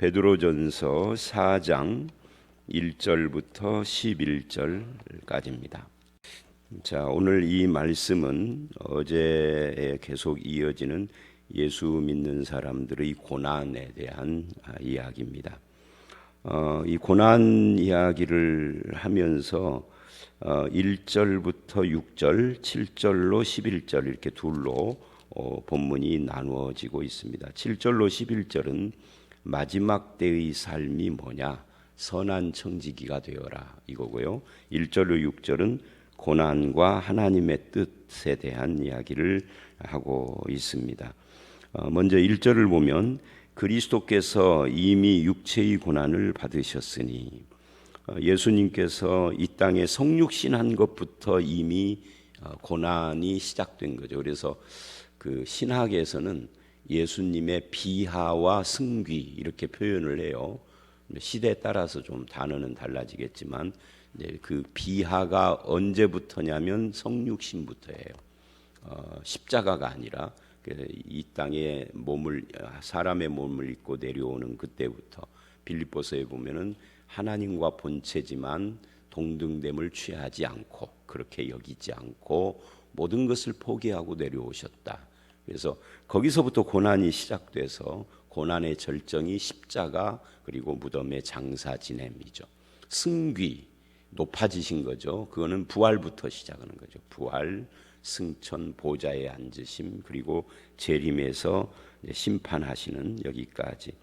베드로전서 4장 1절부터 11절까지입니다. 자, 오늘 이 말씀은 어제에 계속 이어지는 예수 믿는 사람들의 고난에 대한 이야기입니다. 이 고난 이야기를 하면서 1절부터 6절, 7절로 11절 이렇게 둘로 본문이 나누어지고 있습니다. 7절로 11절은 마지막 때의 삶이 뭐냐? 선한 청지기가 되어라 이거고요. 1절로 6절은 고난과 하나님의 뜻에 대한 이야기를 하고 있습니다. 먼저 1절을 보면 그리스도께서 이미 육체의 고난을 받으셨으니, 예수님께서 이 땅에 성육신한 것부터 이미 고난이 시작된 거죠. 그래서 그 신학에서는 예수님의 비하와 승귀 이렇게 표현을 해요. 시대에 따라서 좀 단어는 달라지겠지만 그 비하가 언제부터냐면 성육신부터예요. 십자가가 아니라 이 땅에 사람의 몸을 입고 내려오는 그때부터. 빌립보서에 보면은 하나님과 본체지만 동등됨을 취하지 않고, 그렇게 여기지 않고 모든 것을 포기하고 내려오셨다. 그래서 거기서부터 고난이 시작돼서 고난의 절정이 십자가 그리고 무덤의 장사 지냄이죠. 승귀, 높아지신 거죠. 그거는 부활부터 시작하는 거죠. 부활, 승천, 보좌에 앉으심, 그리고 재림에서 심판하시는 여기까지.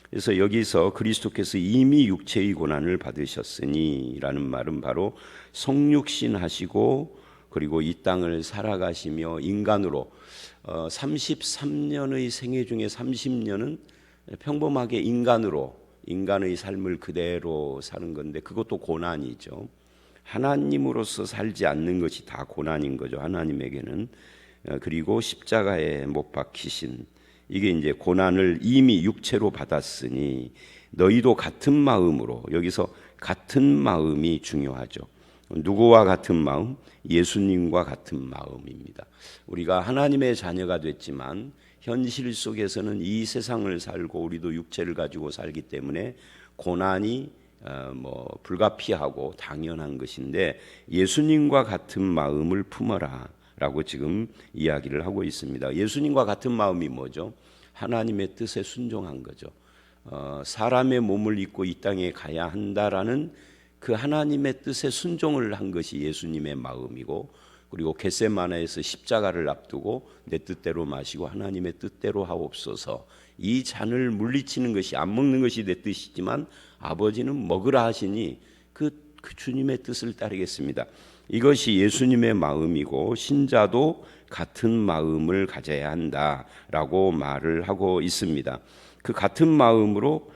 그래서 여기서 그리스도께서 이미 육체의 고난을 받으셨으니 라는 말은 바로 성육신 하시고 그리고 이 땅을 살아가시며 인간으로 33년의 생애 중에 30년은 평범하게 인간의 삶을 그대로 사는 건데, 그것도 고난이죠. 하나님으로서 살지 않는 것이 다 고난인 거죠, 하나님에게는. 그리고 십자가에 못 박히신, 이게 이제 고난을 이미 육체로 받았으니 너희도 같은 마음으로, 여기서 같은 마음이 중요하죠. 누구와 같은 마음? 예수님과 같은 마음입니다. 우리가 하나님의 자녀가 됐지만 현실 속에서는 이 세상을 살고 우리도 육체를 가지고 살기 때문에 고난이 불가피하고 당연한 것인데, 예수님과 같은 마음을 품어라 라고 지금 이야기를 하고 있습니다. 예수님과 같은 마음이 뭐죠? 하나님의 뜻에 순종한 거죠. 사람의 몸을 입고 이 땅에 가야 한다라는 그 하나님의 뜻에 순종을 한 것이 예수님의 마음이고, 그리고 겟세마네에서 십자가를 앞두고 내 뜻대로 마시고 하나님의 뜻대로 하옵소서, 이 잔을 물리치는 것이, 안 먹는 것이 내 뜻이지만 아버지는 먹으라 하시니 그 주님의 뜻을 따르겠습니다. 이것이 예수님의 마음이고 신자도 같은 마음을 가져야 한다라고 말을 하고 있습니다. 그 같은 마음으로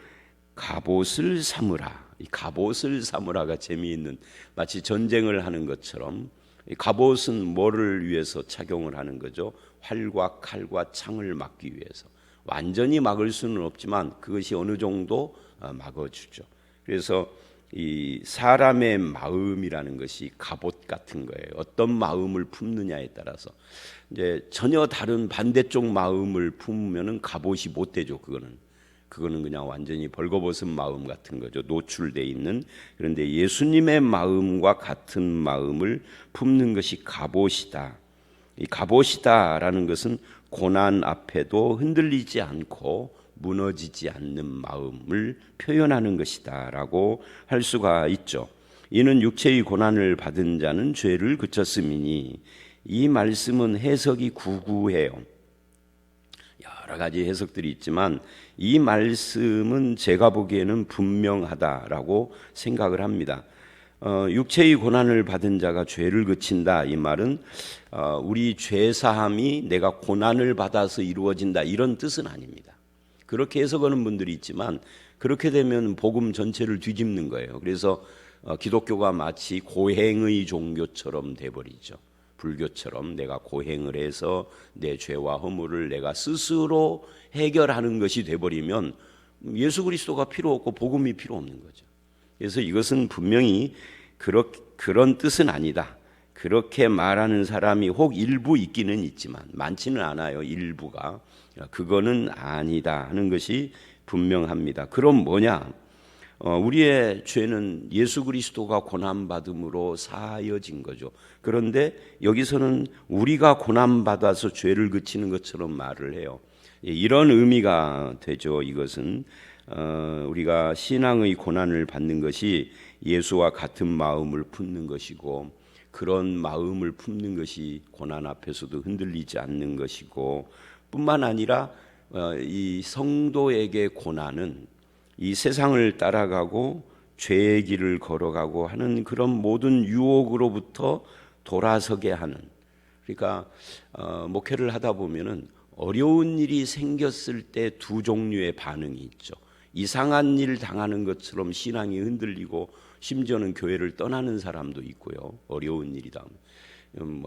갑옷을 삼으라. 이 갑옷을 삼으라가 재미있는, 마치 전쟁을 하는 것처럼 이 갑옷은 뭐를 위해서 착용을 하는 거죠? 활과 칼과 창을 막기 위해서. 완전히 막을 수는 없지만 그것이 어느 정도 막아주죠. 그래서 이 사람의 마음이라는 것이 갑옷 같은 거예요. 어떤 마음을 품느냐에 따라서 이제 전혀 다른 반대쪽 마음을 품으면은 갑옷이 못 되죠. 그거는 그냥 완전히 벌거벗은 마음 같은 거죠. 노출돼 있는. 그런데 예수님의 마음과 같은 마음을 품는 것이 갑옷이다. 이 갑옷이다라는 것은 고난 앞에도 흔들리지 않고 무너지지 않는 마음을 표현하는 것이다라고 할 수가 있죠. 이는 육체의 고난을 받은 자는 죄를 그쳤음이니, 이 말씀은 해석이 구구해요. 여러 가지 해석들이 있지만 이 말씀은 제가 보기에는 분명하다라고 생각을 합니다. 육체의 고난을 받은 자가 죄를 그친다, 이 말은 우리 죄사함이 내가 고난을 받아서 이루어진다 이런 뜻은 아닙니다. 그렇게 해석하는 분들이 있지만 그렇게 되면 복음 전체를 뒤집는 거예요. 그래서 기독교가 마치 고행의 종교처럼 돼버리죠. 불교처럼 내가 고행을 해서 내 죄와 허물을 내가 스스로 해결하는 것이 돼버리면 예수 그리스도가 필요 없고 복음이 필요 없는 거죠. 그래서 이것은 분명히 그런 뜻은 아니다. 그렇게 말하는 사람이 혹 일부 있기는 있지만 많지는 않아요. 일부가. 그거는 아니다 하는 것이 분명합니다. 그럼 뭐냐? 우리의 죄는 예수 그리스도가 고난받음으로 사하여진 거죠. 그런데 여기서는 우리가 고난받아서 죄를 그치는 것처럼 말을 해요. 이런 의미가 되죠. 이것은 우리가 신앙의 고난을 받는 것이 예수와 같은 마음을 품는 것이고, 그런 마음을 품는 것이 고난 앞에서도 흔들리지 않는 것이고, 뿐만 아니라 이 성도에게 고난은 이 세상을 따라가고 죄의 길을 걸어가고 하는 그런 모든 유혹으로부터 돌아서게 하는, 그러니까 목회를 하다 보면은 어려운 일이 생겼을 때 두 종류의 반응이 있죠. 이상한 일 당하는 것처럼 신앙이 흔들리고 심지어는 교회를 떠나는 사람도 있고요. 어려운 일이다.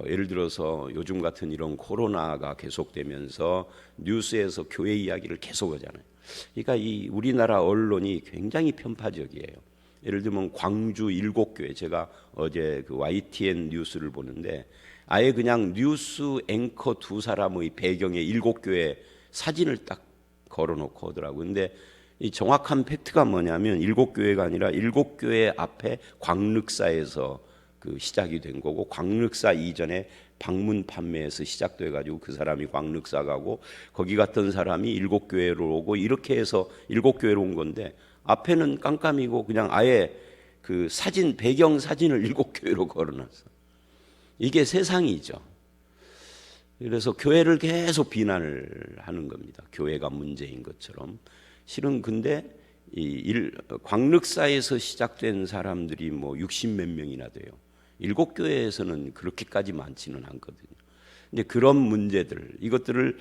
예를 들어서 요즘 같은 이런 코로나가 계속되면서 뉴스에서 교회 이야기를 계속 하잖아요. 그러니까 이 우리나라 언론이 굉장히 편파적이에요. 예를 들면 광주 7교회, 제가 어제 그 YTN 뉴스를 보는데 아예 그냥 뉴스 앵커 두 사람의 배경에 7교회 사진을 딱 걸어놓고 오더라고요. 근데 이 정확한 팩트가 뭐냐면 7교회가 아니라 7교회 앞에 광륵사에서 그 시작이 된 거고, 광륵사 이전에 방문 판매에서 시작돼 가지고 그 사람이 광륵사 가고 거기 갔던 사람이 7교회로 오고, 이렇게 해서 7교회로 온 건데 앞에는 깜깜이고 그냥 아예 그 사진 배경 사진을 7교회로 걸어놨어. 이게 세상이죠. 그래서 교회를 계속 비난을 하는 겁니다. 교회가 문제인 것처럼. 실은 근데 광륵사에서 시작된 사람들이 뭐 60몇 명이나 돼요. 7교회에서는 그렇게까지 많지는 않거든요. 근데 그런 문제들, 이것들을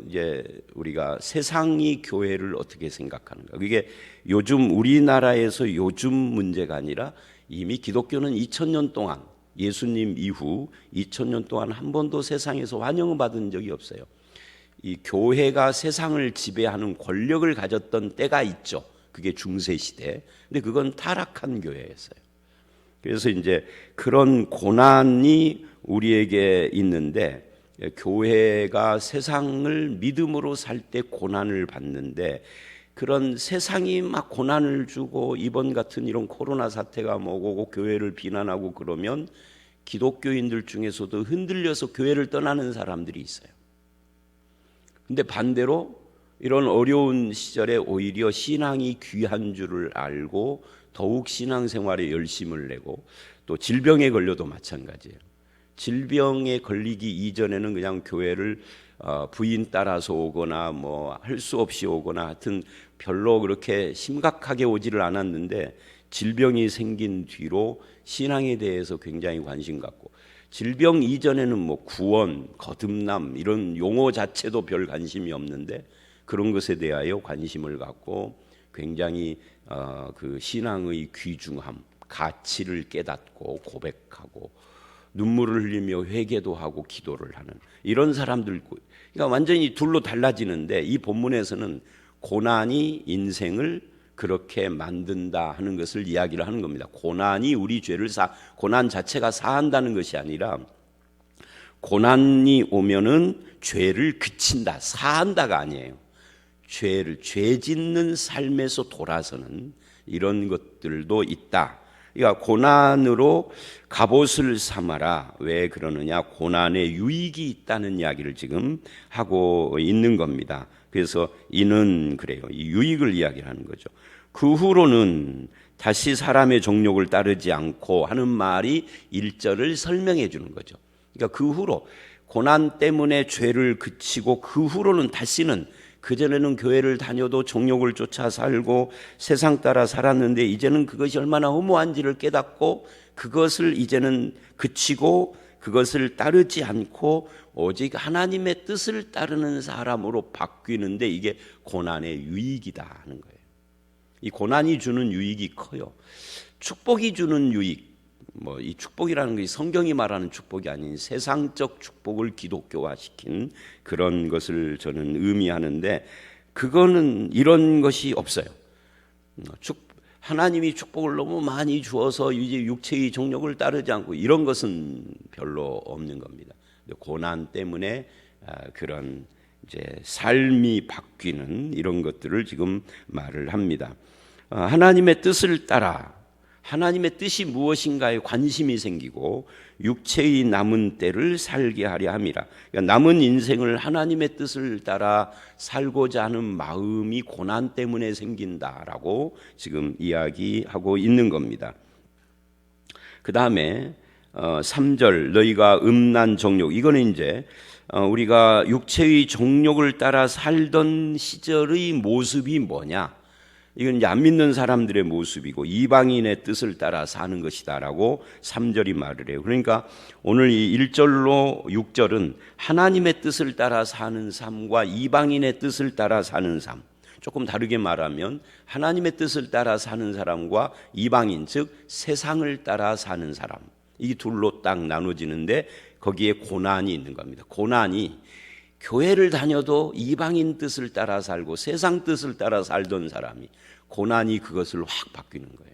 이제 우리가 세상이 교회를 어떻게 생각하는가? 그게 요즘 우리나라에서 요즘 문제가 아니라 이미 기독교는 2000년 동안, 예수님 이후 2000년 동안 한 번도 세상에서 환영을 받은 적이 없어요. 이 교회가 세상을 지배하는 권력을 가졌던 때가 있죠. 그게 중세 시대. 근데 그건 타락한 교회였어요. 그래서 이제 그런 고난이 우리에게 있는데, 교회가 세상을 믿음으로 살 때 고난을 받는데, 그런 세상이 막 고난을 주고 이번 같은 이런 코로나 사태가 오고 교회를 비난하고 그러면 기독교인들 중에서도 흔들려서 교회를 떠나는 사람들이 있어요. 근데 반대로 이런 어려운 시절에 오히려 신앙이 귀한 줄을 알고 더욱 신앙생활에 열심을 내고, 또 질병에 걸려도 마찬가지예요. 질병에 걸리기 이전에는 그냥 교회를 부인 따라서 오거나 뭐 할 수 없이 오거나 하여튼 별로 그렇게 심각하게 오지를 않았는데, 질병이 생긴 뒤로 신앙에 대해서 굉장히 관심 갖고, 질병 이전에는 뭐 구원, 거듭남 이런 용어 자체도 별 관심이 없는데 그런 것에 대하여 관심을 갖고 굉장히 그 신앙의 귀중함, 가치를 깨닫고 고백하고 눈물을 흘리며 회개도 하고 기도를 하는 이런 사람들, 그러니까 완전히 둘로 달라지는데, 이 본문에서는 고난이 인생을 그렇게 만든다 하는 것을 이야기를 하는 겁니다. 고난이 우리 죄를 고난 자체가 사한다는 것이 아니라 고난이 오면은 죄를 그친다, 사한다가 아니에요. 죄 짓는 삶에서 돌아서는 이런 것들도 있다. 그러니까 고난으로 갑옷을 삼아라. 왜 그러느냐? 고난에 유익이 있다는 이야기를 지금 하고 있는 겁니다. 그래서 이는 그래요. 이 유익을 이야기하는 거죠. 그 후로는 다시 사람의 정욕을 따르지 않고 하는 말이 1절을 설명해 주는 거죠. 그러니까 그 후로 고난 때문에 죄를 그치고 그 후로는 다시는, 그전에는 교회를 다녀도 정욕을 쫓아 살고 세상 따라 살았는데 이제는 그것이 얼마나 허무한지를 깨닫고 그것을 이제는 그치고 그것을 따르지 않고 오직 하나님의 뜻을 따르는 사람으로 바뀌는데, 이게 고난의 유익이다 하는 거예요. 이 고난이 주는 유익이 커요. 축복이 주는 유익, 뭐 이 축복이라는 것이 성경이 말하는 축복이 아닌 세상적 축복을 기독교화시킨 그런 것을 저는 의미하는데, 그거는 이런 것이 없어요. 하나님이 축복을 너무 많이 주어서 이제 육체의 정욕을 따르지 않고 이런 것은 별로 없는 겁니다. 고난 때문에 그런 이제 삶이 바뀌는 이런 것들을 지금 말을 합니다. 하나님의 뜻을 따라 하나님의 뜻이 무엇인가에 관심이 생기고 육체의 남은 때를 살게 하려 함이라. 그러니까 남은 인생을 하나님의 뜻을 따라 살고자 하는 마음이 고난 때문에 생긴다라고 지금 이야기하고 있는 겁니다. 그 다음에 3절 너희가 음란 정욕, 이거는 이제 우리가 육체의 정욕을 따라 살던 시절의 모습이 뭐냐, 이건 이제 안 믿는 사람들의 모습이고 이방인의 뜻을 따라 사는 것이다라고 3절이 말을 해요. 그러니까 오늘 이 1절로 6절은 하나님의 뜻을 따라 사는 삶과 이방인의 뜻을 따라 사는 삶, 조금 다르게 말하면 하나님의 뜻을 따라 사는 사람과 이방인, 즉 세상을 따라 사는 사람, 이 둘로 딱 나눠지는데 거기에 고난이 있는 겁니다. 고난이 교회를 다녀도 이방인 뜻을 따라 살고 세상 뜻을 따라 살던 사람이 고난이 그것을 확 바뀌는 거예요.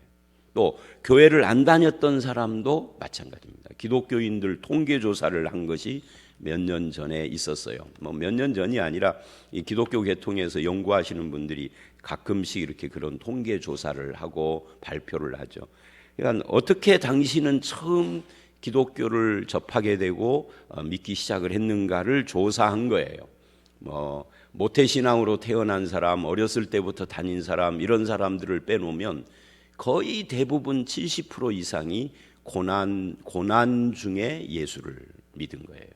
또 교회를 안 다녔던 사람도 마찬가지입니다. 기독교인들 통계조사를 한 것이 몇 년 전에 있었어요. 뭐 몇 년 전이 아니라 이 기독교 계통에서 연구하시는 분들이 가끔씩 이렇게 그런 통계조사를 하고 발표를 하죠. 그러니까 어떻게 당신은 처음 기독교를 접하게 되고 믿기 시작을 했는가를 조사한 거예요. 뭐 모태신앙으로 태어난 사람, 어렸을 때부터 다닌 사람, 이런 사람들을 빼놓으면 거의 대부분 70% 이상이 고난 중에 예수를 믿은 거예요.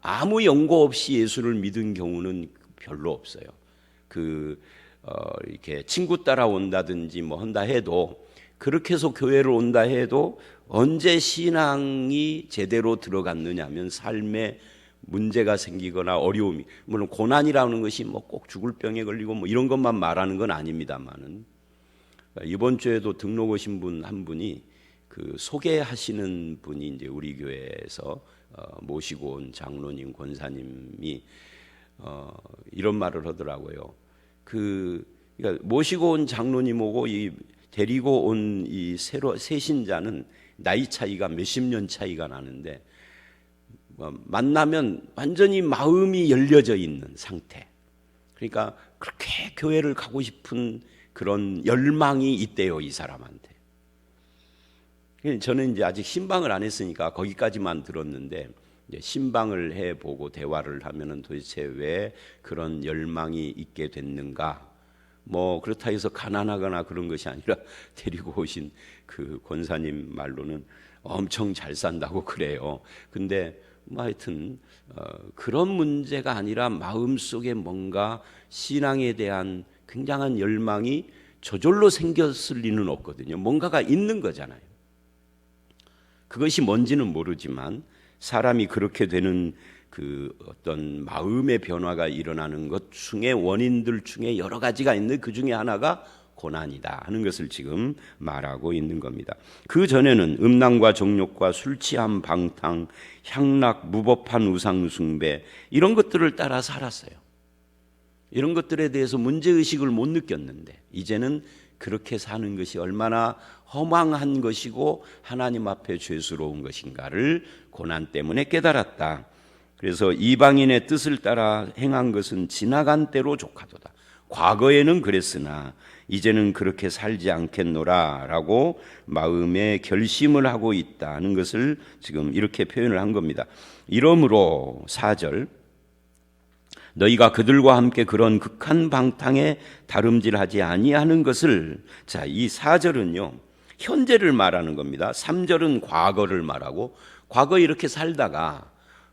아무 연고 없이 예수를 믿은 경우는 별로 없어요. 이렇게 친구 따라온다든지 뭐 한다 해도, 그렇게 해서 교회를 온다 해도 언제 신앙이 제대로 들어갔느냐 하면 삶에 문제가 생기거나 어려움이, 물론 고난이라는 것이 뭐 꼭 죽을 병에 걸리고 뭐 이런 것만 말하는 건 아닙니다만은, 이번 주에도 등록 오신 분 한 분이 소개하시는 분이 이제 우리 교회에서 모시고 온 장로님, 권사님이 이런 말을 하더라고요. 그러니까 모시고 온 장로님하고 이 데리고 온 이 새 신자는 나이 차이가 몇십 년 차이가 나는데 만나면 완전히 마음이 열려져 있는 상태. 그러니까 그렇게 교회를 가고 싶은 그런 열망이 있대요, 이 사람한테. 저는 이제 아직 신방을 안 했으니까 거기까지만 들었는데, 이제 신방을 해보고 대화를 하면은 도대체 왜 그런 열망이 있게 됐는가? 뭐 그렇다 해서 가난하거나 그런 것이 아니라 데리고 오신 그 권사님 말로는 엄청 잘 산다고 그래요. 근데 뭐 하여튼 그런 문제가 아니라 마음속에 뭔가 신앙에 대한 굉장한 열망이 저절로 생겼을 리는 없거든요. 뭔가가 있는 거잖아요. 그것이 뭔지는 모르지만 사람이 그렇게 되는 그 어떤 마음의 변화가 일어나는 것 중에 원인들 중에 여러 가지가 있는데 그 중에 하나가 고난이다 하는 것을 지금 말하고 있는 겁니다. 그 전에는 음란과 정욕과 술 취함, 방탕, 향락, 무법한 우상 숭배, 이런 것들을 따라 살았어요. 이런 것들에 대해서 문제의식을 못 느꼈는데 이제는 그렇게 사는 것이 얼마나 허망한 것이고 하나님 앞에 죄스러운 것인가를 고난 때문에 깨달았다. 그래서 이방인의 뜻을 따라 행한 것은 지나간 때로 족하도다. 과거에는 그랬으나 이제는 그렇게 살지 않겠노라 라고 마음에 결심을 하고 있다는 것을 지금 이렇게 표현을 한 겁니다. 이러므로 4절 너희가 그들과 함께 그런 극한 방탕에 다름질하지 아니하는 것을, 자, 이 4절은요 현재를 말하는 겁니다. 3절은 과거를 말하고, 과거에 이렇게 살다가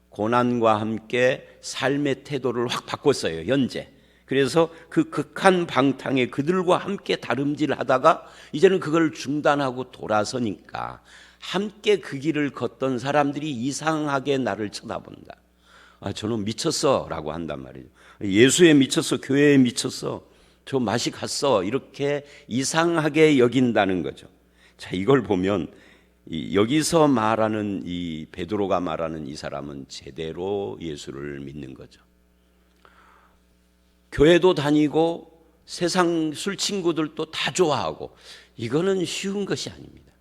고난과 함께 삶의 태도를 확 바꿨어요, 현재. 그래서 그 극한 방탕에 그들과 함께 다름질하다가 이제는 그걸 중단하고 돌아서니까 함께 그 길을 걷던 사람들이 이상하게 나를 쳐다본다. 아, 저는 미쳤어 라고 한단 말이죠. 예수에 미쳤어, 교회에 미쳤어, 저 맛이 갔어, 이렇게 이상하게 여긴다는 거죠. 자, 이걸 보면 여기서 말하는 이 베드로가 말하는 이 사람은 제대로 예수를 믿는 거죠. 교회도 다니고 세상 술 친구들도 다 좋아하고, 이거는 쉬운 것이 아닙니다.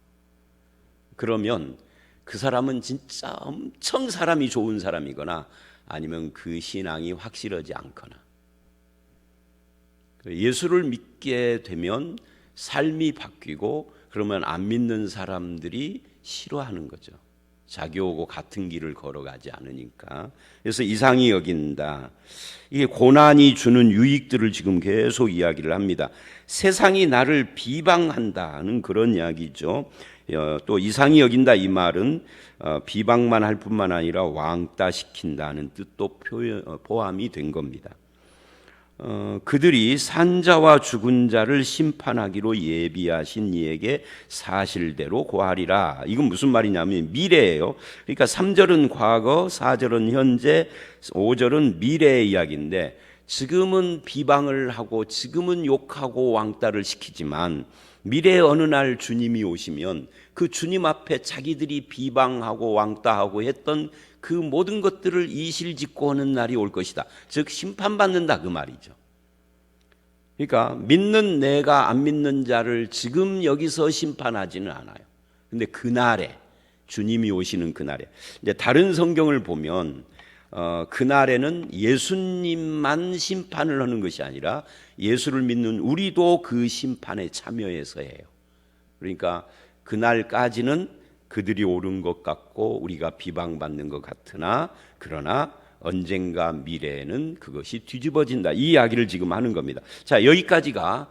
그러면 그 사람은 진짜 엄청 사람이 좋은 사람이거나 아니면 그 신앙이 확실하지 않거나. 예수를 믿게 되면 삶이 바뀌고 그러면 안 믿는 사람들이 싫어하는 거죠. 자기하고 같은 길을 걸어가지 않으니까. 그래서 이상히 여긴다. 이게 고난이 주는 유익들을 지금 계속 이야기를 합니다. 세상이 나를 비방한다는 그런 이야기죠. 또 이상히 여긴다 이 말은 비방만 할 뿐만 아니라 왕따시킨다는 뜻도 포함이 된 겁니다. 그들이 산자와 죽은 자를 심판하기로 예비하신 이에게 사실대로 고하리라. 이건 무슨 말이냐면 미래예요. 그러니까 3절은 과거, 4절은 현재, 5절은 미래의 이야기인데 지금은 비방을 하고 지금은 욕하고 왕따를 시키지만 미래의 어느 날 주님이 오시면 그 주님 앞에 자기들이 비방하고 왕따하고 했던 그 모든 것들을 이실직고 하는 날이 올 것이다. 즉 심판받는다 그 말이죠. 그러니까 믿는 내가 안 믿는 자를 지금 여기서 심판하지는 않아요. 근데 그날에 주님이 오시는 그날에 이제 다른 성경을 보면 그날에는 예수님만 심판을 하는 것이 아니라 예수를 믿는 우리도 그 심판에 참여해서 해요. 그러니까 그날까지는 그들이 옳은 것 같고 우리가 비방받는 것 같으나 그러나 언젠가 미래에는 그것이 뒤집어진다. 이 이야기를 지금 하는 겁니다. 자, 여기까지가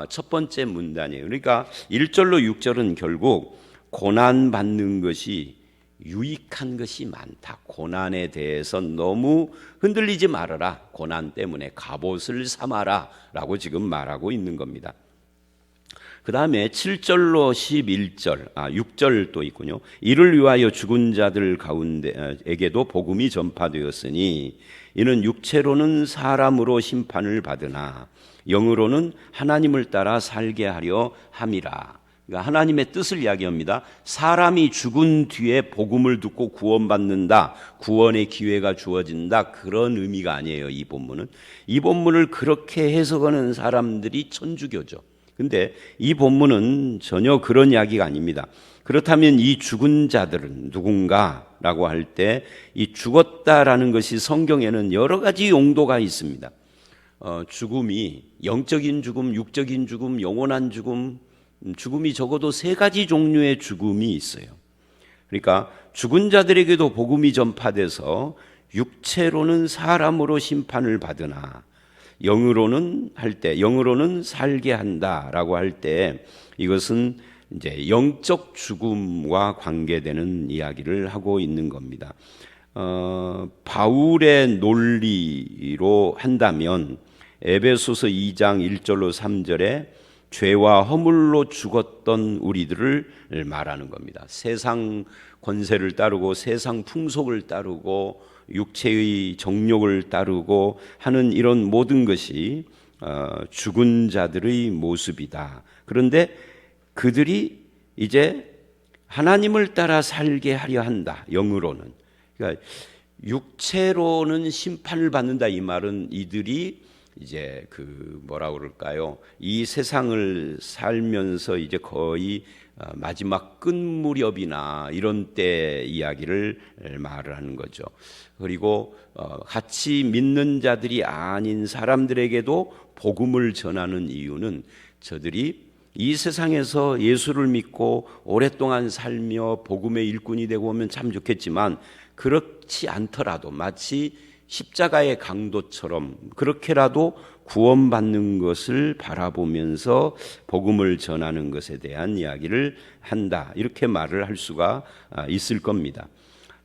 첫 번째 문단이에요. 그러니까 1절로 6절은 결국 고난받는 것이 유익한 것이 많다. 고난에 대해서 너무 흔들리지 말아라. 고난 때문에 갑옷을 삼아라 라고 지금 말하고 있는 겁니다. 그 다음에 7절로 11절, 6절도 있군요. 이를 위하여 죽은 자들 가운데에게도 복음이 전파되었으니 이는 육체로는 사람으로 심판을 받으나 영으로는 하나님을 따라 살게 하려 함이라. 그러니까 하나님의 뜻을 이야기합니다. 사람이 죽은 뒤에 복음을 듣고 구원받는다, 구원의 기회가 주어진다, 그런 의미가 아니에요. 이 본문은. 이 본문을 그렇게 해석하는 사람들이 천주교죠. 근데 이 본문은 전혀 그런 이야기가 아닙니다. 그렇다면 이 죽은 자들은 누군가라고 할 때 이 죽었다라는 것이 성경에는 여러 가지 용도가 있습니다. 죽음이 영적인 죽음, 육적인 죽음, 영원한 죽음, 죽음이 적어도 3가지 종류의 죽음이 있어요. 그러니까 죽은 자들에게도 복음이 전파돼서 육체로는 사람으로 심판을 받으나 영으로는 살게 한다라고 할 때 이것은 이제 영적 죽음과 관계되는 이야기를 하고 있는 겁니다. 바울의 논리로 한다면 에베소서 2장 1절로 3절에 죄와 허물로 죽었던 우리들을 말하는 겁니다. 세상 권세를 따르고 세상 풍속을 따르고 육체의 정욕을 따르고 하는 이런 모든 것이 죽은 자들의 모습이다. 그런데 그들이 이제 하나님을 따라 살게 하려 한다. 영으로는. 그러니까 육체로는 심판을 받는다. 이 말은 이들이 이제 뭐라고 그럴까요? 이 세상을 살면서 이제 거의 마지막 끝 무렵이나 이런 때 이야기를 말을 하는 거죠. 그리고 같이 믿는 자들이 아닌 사람들에게도 복음을 전하는 이유는 저들이 이 세상에서 예수를 믿고 오랫동안 살며 복음의 일꾼이 되고 오면 참 좋겠지만 그렇지 않더라도 마치 십자가의 강도처럼 그렇게라도 구원받는 것을 바라보면서 복음을 전하는 것에 대한 이야기를 한다. 이렇게 말을 할 수가 있을 겁니다.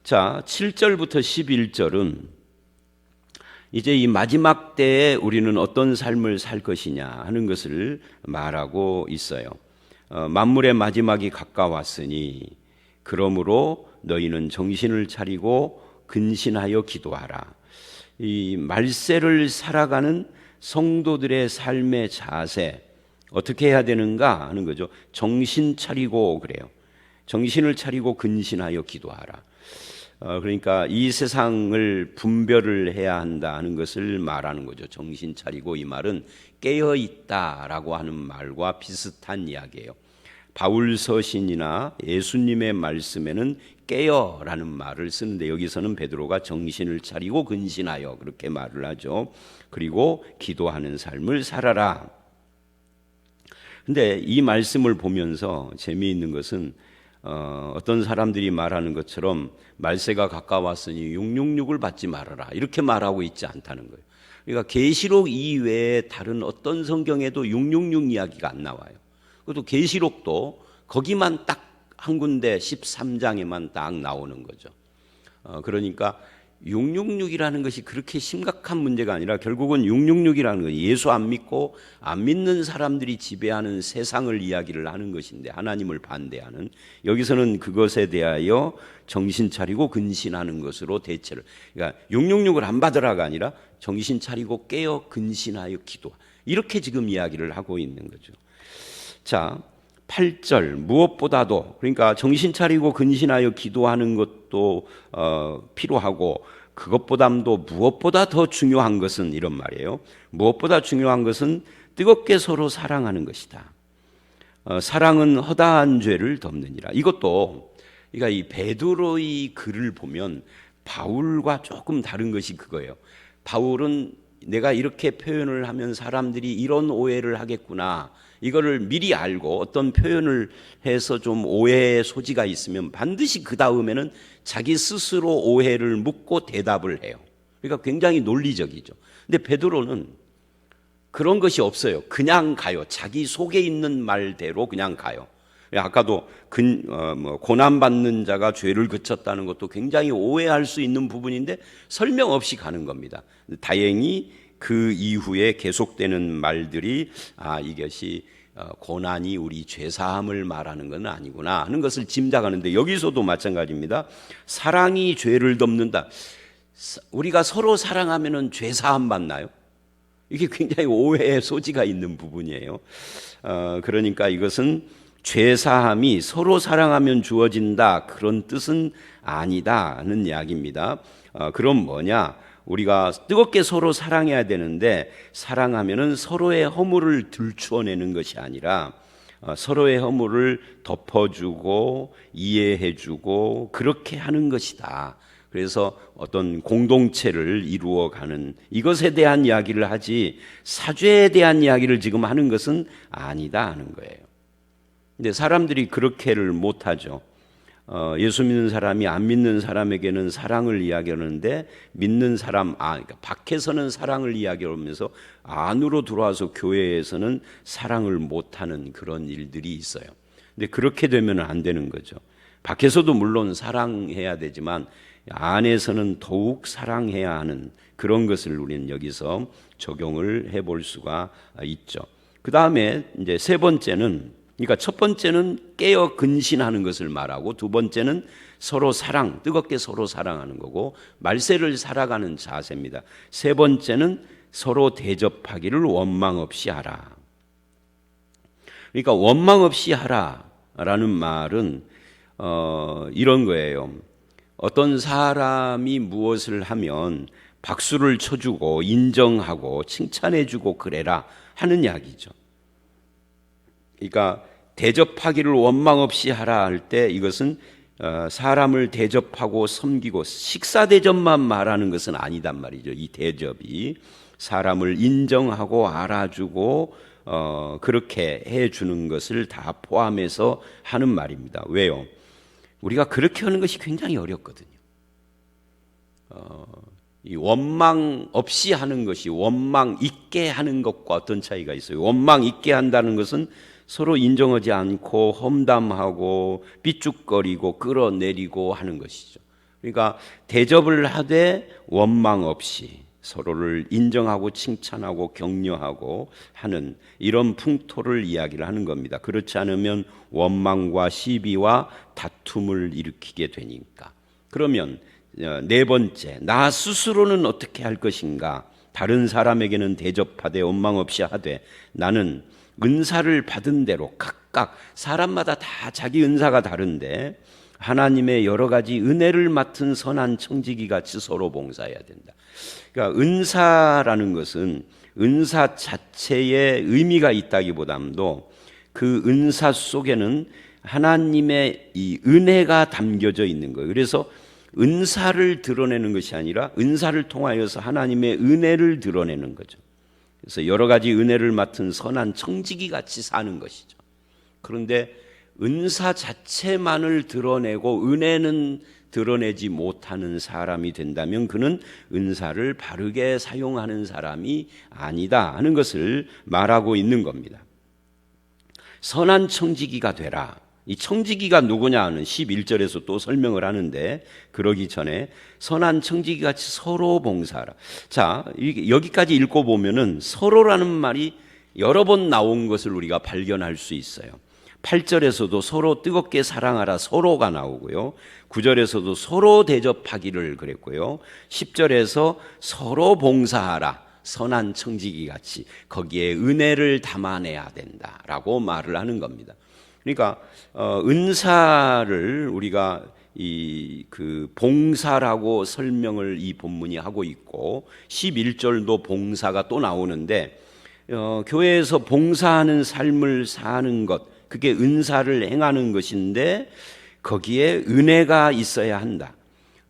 자, 7절부터 11절은 이제 이 마지막 때에 우리는 어떤 삶을 살 것이냐 하는 것을 말하고 있어요. 만물의 마지막이 가까웠으니 그러므로 너희는 정신을 차리고 근신하여 기도하라. 이 말세를 살아가는 성도들의 삶의 자세 어떻게 해야 되는가 하는 거죠. 정신 차리고 그래요. 정신을 차리고 근신하여 기도하라. 그러니까 이 세상을 분별을 해야 한다 하는 것을 말하는 거죠. 정신 차리고 이 말은 깨어 있다라고 하는 말과 비슷한 이야기예요. 바울 서신이나 예수님의 말씀에는 깨어라는 말을 쓰는데 여기서는 베드로가 정신을 차리고 근신하여 그렇게 말을 하죠. 그리고 기도하는 삶을 살아라. 근데 이 말씀을 보면서 재미있는 것은 어떤 사람들이 말하는 것처럼 말세가 가까웠으니 666을 받지 말아라 이렇게 말하고 있지 않다는 거예요. 그러니까 계시록 이외에 다른 어떤 성경에도 666 이야기가 안 나와요. 그것도 계시록도 거기만 딱 한 군데 13장에만 딱 나오는 거죠. 그러니까 666이라는 것이 그렇게 심각한 문제가 아니라 결국은 666이라는 건 예수 안 믿고 안 믿는 사람들이 지배하는 세상을 이야기를 하는 것인데 하나님을 반대하는, 여기서는 그것에 대하여 정신 차리고 근신하는 것으로 대체를, 그러니까 666을 안 받으라가 아니라 정신 차리고 깨어 근신하여 기도, 이렇게 지금 이야기를 하고 있는 거죠. 자, 8절 무엇보다도, 그러니까 정신 차리고 근신하여 기도하는 것도 필요하고 그것보다도 무엇보다 더 중요한 것은 이런 말이에요. 무엇보다 중요한 것은 뜨겁게 서로 사랑하는 것이다. 사랑은 허다한 죄를 덮느니라. 이것도 그러니까 이 베드로의 글을 보면 바울과 조금 다른 것이 그거예요. 바울은 내가 이렇게 표현을 하면 사람들이 이런 오해를 하겠구나, 이거를 미리 알고 어떤 표현을 해서 좀 오해의 소지가 있으면 반드시 그 다음에는 자기 스스로 오해를 묻고 대답을 해요. 그러니까 굉장히 논리적이죠. 근데 베드로는 그런 것이 없어요. 그냥 가요. 자기 속에 있는 말대로 그냥 가요. 아까도 고난받는 자가 죄를 그쳤다는 것도 굉장히 오해할 수 있는 부분인데 설명 없이 가는 겁니다. 다행히 그 이후에 계속되는 말들이 이것이 고난이 우리 죄사함을 말하는 건 아니구나 하는 것을 짐작하는데, 여기서도 마찬가지입니다. 사랑이 죄를 덮는다. 우리가 서로 사랑하면 죄사함 받나요? 이게 굉장히 오해의 소지가 있는 부분이에요. 그러니까 이것은 죄사함이 서로 사랑하면 주어진다, 그런 뜻은 아니다 하는 이야기입니다. 그럼 뭐냐? 우리가 뜨겁게 서로 사랑해야 되는데, 사랑하면은 서로의 허물을 들추어내는 것이 아니라 서로의 허물을 덮어주고 이해해주고 그렇게 하는 것이다. 그래서 어떤 공동체를 이루어가는 이것에 대한 이야기를 하지 사죄에 대한 이야기를 지금 하는 것은 아니다 하는 거예요. 근데 사람들이 그렇게를 못하죠. 예수 믿는 사람이 안 믿는 사람에게는 사랑을 이야기하는데 믿는 사람, 그러니까 밖에서는 사랑을 이야기하면서 안으로 들어와서 교회에서는 사랑을 못하는 그런 일들이 있어요. 근데 그렇게 되면 안 되는 거죠. 밖에서도 물론 사랑해야 되지만 안에서는 더욱 사랑해야 하는 그런 것을 우리는 여기서 적용을 해볼 수가 있죠. 그 다음에 이제 세 번째는, 그러니까 첫 번째는 깨어 근신하는 것을 말하고, 두 번째는 서로 사랑, 뜨겁게 서로 사랑하는 거고, 말세를 살아가는 자세입니다. 세 번째는 서로 대접하기를 원망 없이 하라. 그러니까 원망 없이 하라라는 말은 이런 거예요. 어떤 사람이 무엇을 하면 박수를 쳐주고 인정하고 칭찬해주고 그래라 하는 이야기죠. 그러니까 대접하기를 원망 없이 하라 할 때 이것은 사람을 대접하고 섬기고 식사 대접만 말하는 것은 아니단 말이죠. 이 대접이 사람을 인정하고 알아주고 그렇게 해주는 것을 다 포함해서 하는 말입니다. 왜요? 우리가 그렇게 하는 것이 굉장히 어렵거든요. 이 원망 없이 하는 것이 원망 있게 하는 것과 어떤 차이가 있어요? 원망 있게 한다는 것은 서로 인정하지 않고 험담하고 삐죽거리고 끌어내리고 하는 것이죠. 그러니까 대접을 하되 원망 없이 서로를 인정하고 칭찬하고 격려하고 하는 이런 풍토를 이야기를 하는 겁니다. 그렇지 않으면 원망과 시비와 다툼을 일으키게 되니까. 그러면 네 번째, 나 스스로는 어떻게 할 것인가? 다른 사람에게는 대접하되 원망 없이 하되 나는 은사를 받은 대로 각각 사람마다 다 자기 은사가 다른데 하나님의 여러 가지 은혜를 맡은 선한 청지기 같이 서로 봉사해야 된다. 그러니까 은사라는 것은 은사 자체에 의미가 있다기보다도 그 은사 속에는 하나님의 이 은혜가 담겨져 있는 거예요. 그래서 은사를 드러내는 것이 아니라 은사를 통하여서 하나님의 은혜를 드러내는 거죠. 그래서 여러 가지 은혜를 맡은 선한 청지기 같이 사는 것이죠. 그런데 은사 자체만을 드러내고 은혜는 드러내지 못하는 사람이 된다면 그는 은사를 바르게 사용하는 사람이 아니다 하는 것을 말하고 있는 겁니다. 선한 청지기가 되라. 이 청지기가 누구냐 하는 11절에서 또 설명을 하는데, 그러기 전에 선한 청지기 같이 서로 봉사하라. 자, 여기까지 읽고 보면은 서로라는 말이 여러 번 나온 것을 우리가 발견할 수 있어요. 8절에서도 서로 뜨겁게 사랑하라 서로가 나오고요. 9절에서도 서로 대접하기를 그랬고요. 10절에서 서로 봉사하라 선한 청지기 같이, 거기에 은혜를 담아내야 된다라고 말을 하는 겁니다. 그러니까 은사를 우리가 그 봉사라고 설명을 이 본문이 하고 있고 11절도 봉사가 또 나오는데, 교회에서 봉사하는 삶을 사는 것, 그게 은사를 행하는 것인데 거기에 은혜가 있어야 한다.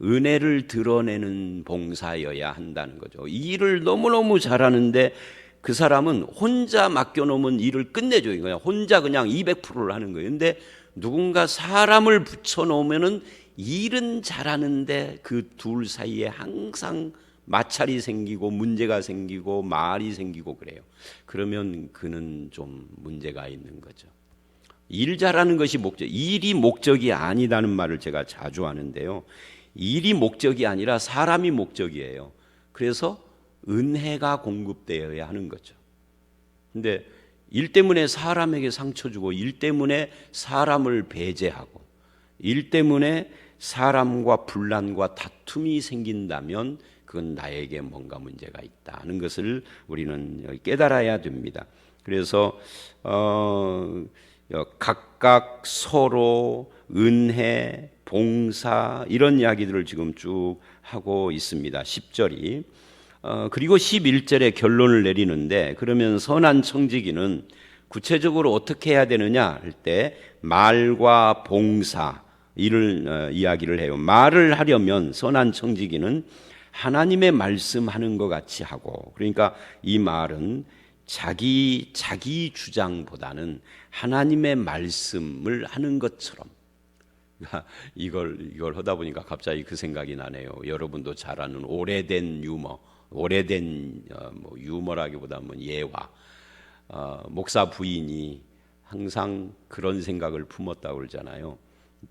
은혜를 드러내는 봉사여야 한다는 거죠. 이 일을 너무너무 잘하는데 그 사람은 혼자 맡겨놓으면 일을 끝내줘요. 그냥 혼자 그냥 200%를 하는 거예요. 근데 누군가 사람을 붙여놓으면은 일은 잘하는데 그 둘 사이에 항상 마찰이 생기고 문제가 생기고 말이 생기고 그래요. 그러면 그는 좀 문제가 있는 거죠. 일 잘하는 것이 목적, 일이 목적이 아니다는 말을 제가 자주 하는데요. 일이 목적이 아니라 사람이 목적이에요. 그래서 은혜가 공급되어야 하는 거죠. 근데 일 때문에 사람에게 상처 주고, 일 때문에 사람을 배제하고, 일 때문에 사람과 분란과 다툼이 생긴다면 그건 나에게 뭔가 문제가 있다는 것을 우리는 깨달아야 됩니다. 그래서 각각 서로 은혜, 봉사 이런 이야기들을 지금 쭉 하고 있습니다. 10절이 그리고 11절에 결론을 내리는데, 그러면 선한 청지기는 구체적으로 어떻게 해야 되느냐 할 때 말과 봉사 이를 이야기를 해요. 말을 하려면 선한 청지기는 하나님의 말씀하는 것 같이 하고, 그러니까 이 말은 자기 주장보다는 하나님의 말씀을 하는 것처럼. 이걸 하다 보니까 갑자기 그 생각이 나네요. 여러분도 잘 아는 오래된 유머, 유머라기보다는 예화. 목사 부인이 항상 그런 생각을 품었다고 그러잖아요.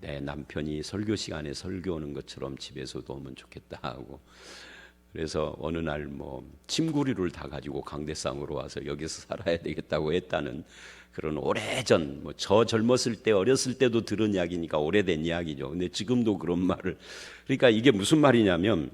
내 남편이 설교 시간에 설교하는 것처럼 집에서도 오면 좋겠다 하고, 그래서 어느 날 침구리를 다 가지고 강대상으로 와서 여기서 살아야 되겠다고 했다는 그런 오래전, 저 젊었을 때 어렸을 때도 들은 이야기니까 오래된 이야기죠. 근데 지금도 그런 말을, 그러니까 이게 무슨 말이냐면,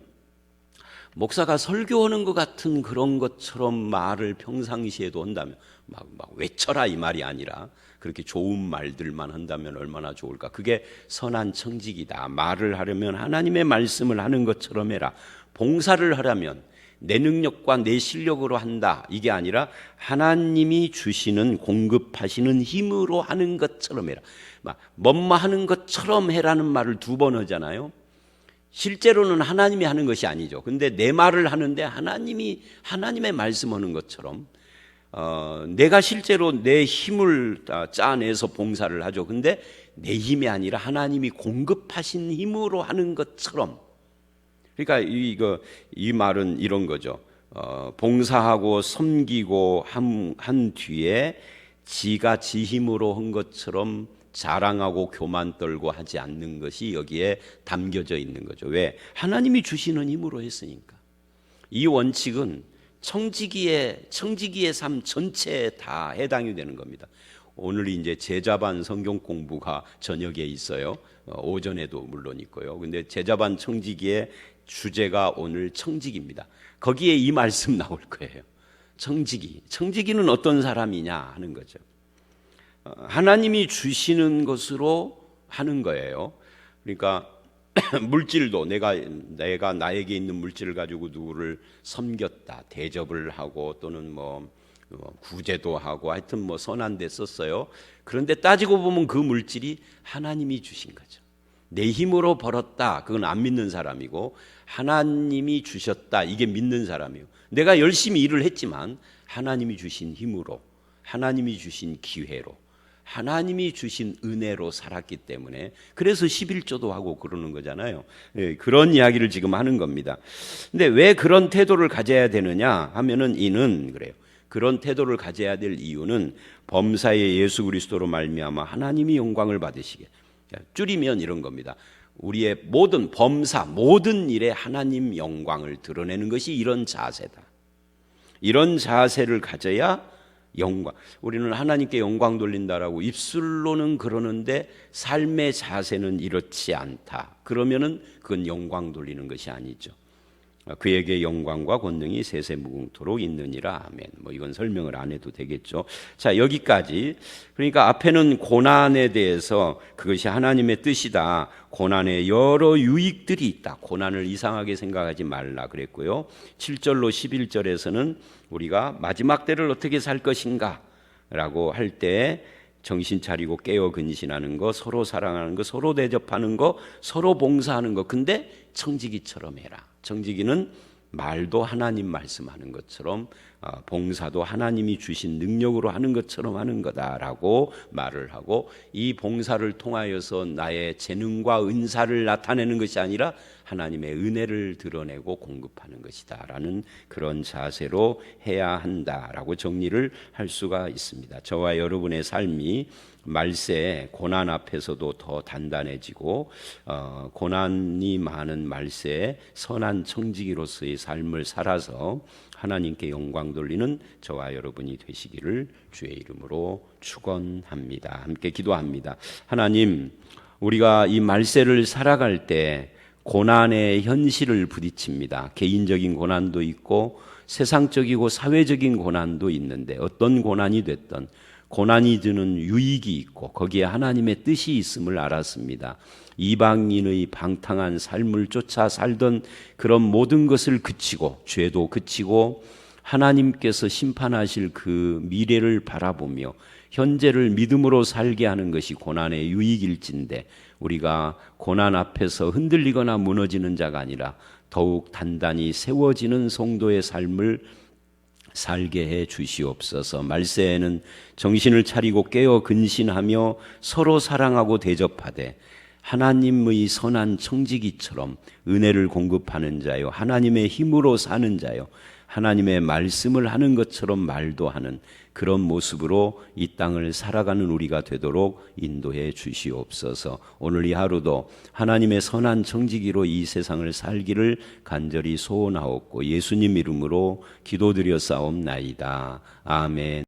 목사가 설교하는 것 같은 그런 것처럼 말을 평상시에도 한다면 막 외쳐라 이 말이 아니라 그렇게 좋은 말들만 한다면 얼마나 좋을까. 그게 선한 청지기다. 말을 하려면 하나님의 말씀을 하는 것처럼 해라. 봉사를 하려면 내 능력과 내 실력으로 한다, 이게 아니라 하나님이 주시는 공급하시는 힘으로 하는 것처럼 해라. 뭐뭐 하는 것처럼 해라는 말을 2번 하잖아요. 실제로는 하나님이 하는 것이 아니죠. 근데 내 말을 하는데 하나님의 말씀하는 것처럼 내가 실제로 내 힘을 짜내서 봉사를 하죠. 근데 내 힘이 아니라 하나님이 공급하신 힘으로 하는 것처럼. 그러니까 이 말은 이런 거죠. 봉사하고 섬기고 한 뒤에 지가 지 힘으로 한 것처럼 자랑하고 교만 떨고 하지 않는 것이 여기에 담겨져 있는 거죠. 왜? 하나님이 주시는 힘으로 했으니까. 이 원칙은 청지기의 삶 전체에 다 해당이 되는 겁니다. 오늘 이제 제자반 성경 공부가 저녁에 있어요. 오전에도 물론 있고요. 근데 제자반 청지기의 주제가 오늘 청지기입니다. 거기에 이 말씀 나올 거예요. 청지기는 어떤 사람이냐 하는 거죠. 하나님이 주시는 것으로 하는 거예요. 그러니까 물질도 내가 나에게 있는 물질을 가지고 누구를 섬겼다, 대접을 하고, 또는 구제도 하고 하여튼 뭐 선한 데 썼어요. 그런데 따지고 보면 그 물질이 하나님이 주신 거죠. 내 힘으로 벌었다, 그건 안 믿는 사람이고, 하나님이 주셨다, 이게 믿는 사람이에요. 내가 열심히 일을 했지만 하나님이 주신 힘으로, 하나님이 주신 기회로, 하나님이 주신 은혜로 살았기 때문에, 그래서 11조도 하고 그러는 거잖아요. 그런 이야기를 지금 하는 겁니다. 근데 왜 그런 태도를 가져야 되느냐 하면은, 이는 그래요. 그런 태도를 가져야 될 이유는 범사의 예수 그리스도로 말미암아 하나님이 영광을 받으시게, 줄이면 이런 겁니다. 우리의 모든 범사, 모든 일에 하나님 영광을 드러내는 것이 이런 자세다. 이런 자세를 가져야 영광, 우리는 하나님께 영광 돌린다라고 입술로는 그러는데 삶의 자세는 이렇지 않다. 그러면은 그건 영광 돌리는 것이 아니죠. 그에게 영광과 권능이 세세무궁토록 있느니라. 아멘. 뭐 이건 설명을 안 해도 되겠죠. 자, 여기까지. 그러니까 앞에는 고난에 대해서 그것이 하나님의 뜻이다, 고난에 여러 유익들이 있다, 고난을 이상하게 생각하지 말라 그랬고요. 7절로 11절에서는 우리가 마지막 때를 어떻게 살 것인가 라고 할 때 정신 차리고 깨어 근신하는 거, 서로 사랑하는 거, 서로 대접하는 거, 서로 봉사하는 거. 근데 청지기처럼 해라. 청지기는 말도 하나님 말씀하는 것처럼, 봉사도 하나님이 주신 능력으로 하는 것처럼 하는 거다라고 말을 하고, 이 봉사를 통하여서 나의 재능과 은사를 나타내는 것이 아니라 하나님의 은혜를 드러내고 공급하는 것이다라는 그런 자세로 해야 한다라고 정리를 할 수가 있습니다. 저와 여러분의 삶이 말세, 고난 앞에서도 더 단단해지고, 고난이 많은 말세에 선한 청지기로서의 삶을 살아서 하나님께 영광 돌리는 저와 여러분이 되시기를 주의 이름으로 축원합니다. 함께 기도합니다. 하나님, 우리가 이 말세를 살아갈 때 고난의 현실을 부딪힙니다. 개인적인 고난도 있고 세상적이고 사회적인 고난도 있는데, 어떤 고난이 됐든 고난이 주는 유익이 있고 거기에 하나님의 뜻이 있음을 알았습니다. 이방인의 방탕한 삶을 쫓아 살던 그런 모든 것을 그치고, 죄도 그치고 하나님께서 심판하실 그 미래를 바라보며 현재를 믿음으로 살게 하는 것이 고난의 유익일진데, 우리가 고난 앞에서 흔들리거나 무너지는 자가 아니라 더욱 단단히 세워지는 성도의 삶을 살게 해 주시옵소서. 말세에는 정신을 차리고 깨어 근신하며 서로 사랑하고 대접하되 하나님의 선한 청지기처럼 은혜를 공급하는 자요, 하나님의 힘으로 사는 자요, 하나님의 말씀을 하는 것처럼 말도 하는 그런 모습으로 이 땅을 살아가는 우리가 되도록 인도해 주시옵소서. 오늘 이 하루도 하나님의 선한 청지기로 이 세상을 살기를 간절히 소원하옵고 예수님 이름으로 기도드려 싸움나이다. 아멘.